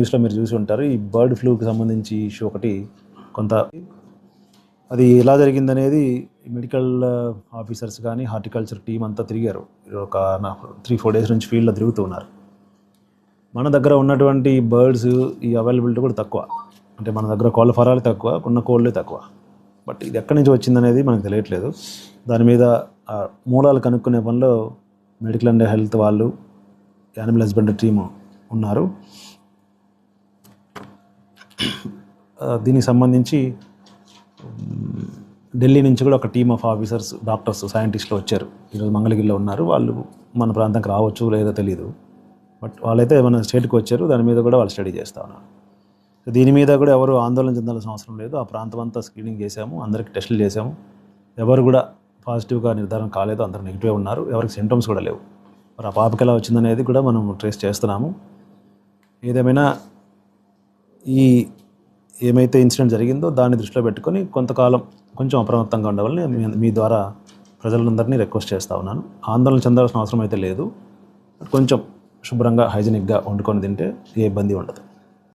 న్యూస్లో మీరు చూసి ఉంటారు. ఈ బర్డ్ ఫ్లూకి సంబంధించి ఇష్యూ ఒకటి కొంత అది ఎలా జరిగిందనేది మెడికల్ ఆఫీసర్స్ కానీ హార్టికల్చర్ టీం అంతా తిరిగారు. ఒక 3-4 డేస్ నుంచి ఫీల్డ్లో తిరుగుతూ ఉన్నారు. మన దగ్గర ఉన్నటువంటి బర్డ్స్ ఈ అవైలబిలిటీ కూడా తక్కువ. అంటే మన దగ్గర కోళ్ళ ఫారాలు తక్కువ, ఉన్న కోళ్ళే తక్కువ. బట్ ఇది ఎక్కడి నుంచి వచ్చిందనేది మనకు తెలియట్లేదు. దాని మీద మూలాలు కనుక్కునే పనిలో మెడికల్ అండ్ హెల్త్ వాళ్ళు, యానిమల్ హస్బెండరీ టీము ఉన్నారు. దీనికి సంబంధించి ఢిల్లీ నుంచి కూడా ఒక టీమ్ ఆఫ్ ఆఫీసర్స్, డాక్టర్స్, సైంటిస్టులు వచ్చారు. ఈరోజు మంగళగిరిలో ఉన్నారు. వాళ్ళు మన ప్రాంతానికి రావచ్చు లేదో తెలియదు. బట్ వాళ్ళైతే మన స్టేట్కి వచ్చారు. దాని మీద కూడా వాళ్ళు స్టడీ చేస్తూ ఉన్నారు. దీని మీద కూడా ఎవరు ఆందోళన చెందాల్సిన అవసరం లేదు. ఆ ప్రాంతం అంతా స్క్రీనింగ్ చేశాము, అందరికి టెస్టులు చేశాము. ఎవరు కూడా పాజిటివ్గా నిర్ధారణ కాలేదు, అందరూ నెగిటివ్గా ఉన్నారు. ఎవరికి సింటమ్స్ కూడా లేవు. మరి ఆ పాపకి ఎలా వచ్చిందనేది కూడా మనం ట్రేస్ చేస్తున్నాము. ఏదేమైనా ఈ ఏమైతే ఇన్సిడెంట్ జరిగిందో దాన్ని దృష్టిలో పెట్టుకొని కొంతకాలం కొంచెం అప్రమత్తంగా ఉండవాలని మీ ద్వారా ప్రజలందరినీ రిక్వెస్ట్ చేస్తూ ఉన్నాను. ఆందోళన చెందాల్సిన అవసరం అయితే లేదు. కొంచెం శుభ్రంగా హైజీనిక్గా వండుకొని తింటే ఏ ఇబ్బంది ఉండదు.